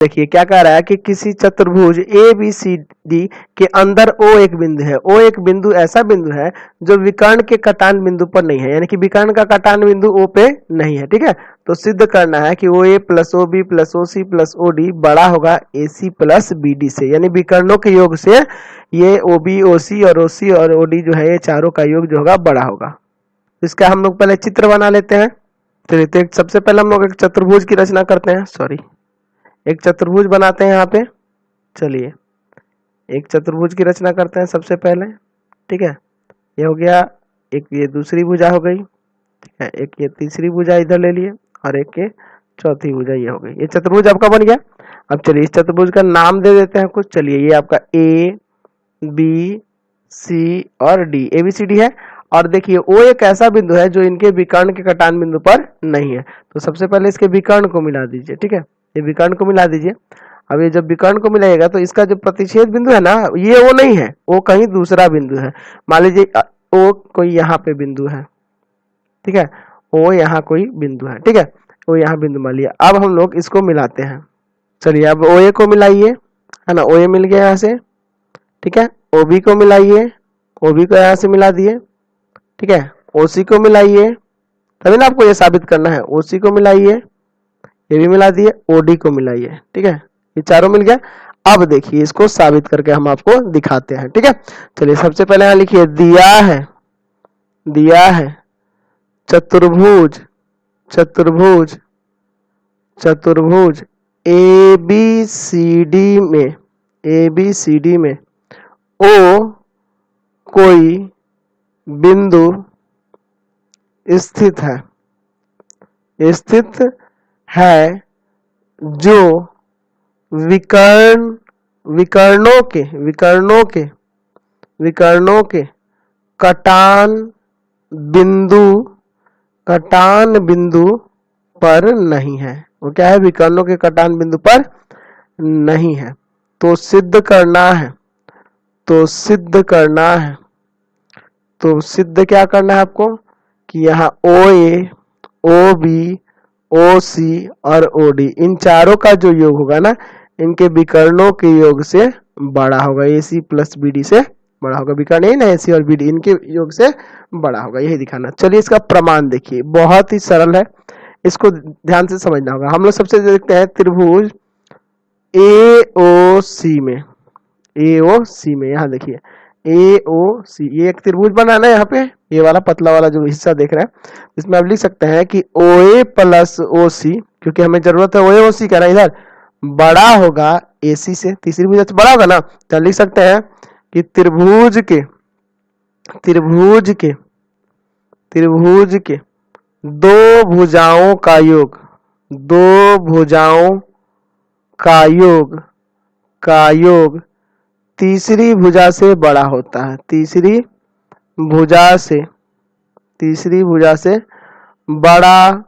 देखिए क्या कह रहा है कि किसी चतुर्भुज ए बी सी डी के अंदर ओ एक बिंदु है। ओ एक बिंदु ऐसा बिंदु है जो विकर्ण के कटान बिंदु पर नहीं है, यानी कि विकर्ण का कटान बिंदु ओ पे नहीं है। ठीक है, तो सिद्ध करना है कि O A plus O B plus O C plus O D बड़ा होगा A C plus B D से, यानी विकर्णों के योग से ये ओ बी ओ सी और ओ डी जो है ये चारों का योग जो होगा बड़ा होगा। इसका हम लोग पहले चित्र बना लेते हैं। चलिए, तो सबसे पहले हम लोग एक चतुर्भुज की रचना करते हैं। एक चतुर्भुज बनाते हैं यहाँ पे। चलिए, एक चतुर्भुज की रचना करते हैं सबसे पहले। ठीक है, ये हो गया, एक ये दूसरी भुजा हो गई। ठीक है, एक ये तीसरी भुजा इधर ले लिए और एक ये चौथी भुजा ये हो गई। ये चतुर्भुज आपका बन गया। अब चलिए इस चतुर्भुज का नाम दे देते हैं कुछ। चलिए, ये आपका ए बी सी और D, A B C D है। और देखिए ओ एक ऐसा बिंदु है जो इनके विकर्ण के कटान बिंदु पर नहीं है। तो सबसे पहले इसके विकर्ण को मिला दीजिए। ठीक है, ये विकर्ण को मिला दीजिए। अब ये जब विकर्ण को मिलाएगा तो इसका जो प्रतिच्छेद बिंदु है ना, ये वो नहीं है, वो कहीं दूसरा बिंदु है। मान लीजिए ओ कोई यहाँ पे बिंदु है। ठीक है, ओ यहाँ कोई बिंदु है। ठीक है, वो यहाँ बिंदु मान लिया। अब हम लोग इसको मिलाते हैं। चलिए, अब ओ ए को मिलाइए, है ना, ओ ए मिल गया यहाँ से। ठीक है, ओ बी को मिलाइए, ओ बी को यहाँ से मिला दिए। ठीक है, ओ सी को मिलाइए, तभी ना आपको ये साबित करना है। ओ सी को मिलाइए, ये भी मिला दिए, ओडी को मिलाइए। ठीक है, ये चारों मिल गया। अब देखिए इसको साबित करके हम आपको दिखाते हैं। ठीक है, चलिए सबसे पहले यहाँ लिखिए, दिया है चतुर्भुज ए बी सी डी में ओ कोई बिंदु स्थित है जो विकर्णों के कटान बिंदु पर नहीं है। वो क्या है, विकर्णों के कटान बिंदु पर नहीं है। तो सिद्ध क्या करना है आपको कि यहाँ ओ ए, ओ बी, ओ सी और ओ डी, इन चारों का जो योग होगा ना, इनके विकर्णों के योग से बड़ा होगा, A C plus B D से बड़ा होगा। विकर्ण नहीं ना, ए सी और बी डी, इनके योग से बड़ा होगा, यही दिखाना। चलिए इसका प्रमाण देखिए, बहुत ही सरल है, इसको ध्यान से समझना होगा। हम लोग सबसे देखते हैं त्रिभुज ए ओ सी में, यहाँ देखिए ए ओ सी, ये एक त्रिभुज बनाना है। यहाँ पे ये वाला पतला वाला जो हिस्सा देख रहे हैं, इसमें आप लिख सकते हैं कि ओ ए प्लस ओ सी, क्योंकि हमें जरूरत है ओ ए ओ सी का ना, इधर बड़ा होगा ए सी से, तीसरी भुजा से बड़ा होगा ना। तो लिख सकते हैं कि त्रिभुज के दो भुजाओं का योग तीसरी भुजा से बड़ा होता है, तीसरी भुजा से बड़ा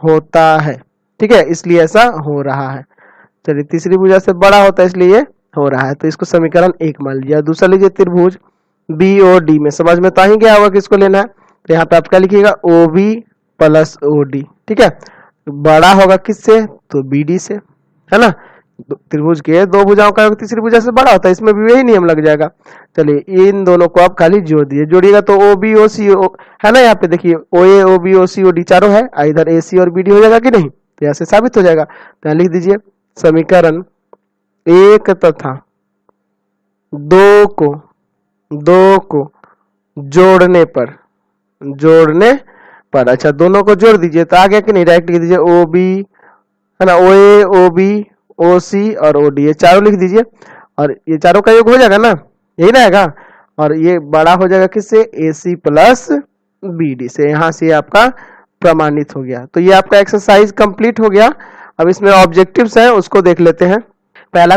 होता है। ठीक है, इसलिए ऐसा हो रहा है। चलिए, तीसरी भुजा से बड़ा होता है इसलिए हो रहा है, तो इसको समीकरण 1 मान लिया। दूसरा लीजिए त्रिभुज बी ओ डी में, समझ में तो आ ही गया होगा किसको लेना है। तो यहाँ पे आप क्या लिखिएगा, O B plus O D. ठीक है, बड़ा होगा किससे, तो बी डी से, है ना। त्रिभुज के दो भुजाओं का तीसरी भुजा से बड़ा होता है, इसमें भी यही नियम लग जाएगा। चलिए, इन दोनों को आप खाली जोड़ दिए, जोड़िएगा तो ओ बी ओ सी है ना। यहाँ पे देखिए ओ ए, ओ बी, ओ सी, ओ डी चारों है, इधर ए सी और बी डी हो जाएगा कि नहीं, तो यहाँ से साबित हो जाएगा। तो लिख दीजिए, समीकरण 1 तथा 2 को जोड़ने पर, अच्छा दोनों को जोड़ दीजिए तो आ गया कि नहीं, डायरेक्ट लिख दीजिए ओ बी, है ना, ओ ए, ओ बी, ओ सी और ओ डी, ये चारों लिख दीजिए और ये चारों का योग हो जाएगा ना, यही ना आएगा। और ये बड़ा हो जाएगा किससे, ए सी प्लस बी डी से। यहाँ से आपका प्रमाणित हो गया। तो ये आपका एक्सरसाइज कंप्लीट हो गया। अब इसमें ऑब्जेक्टिव्स हैं, उसको देख लेते हैं। पहला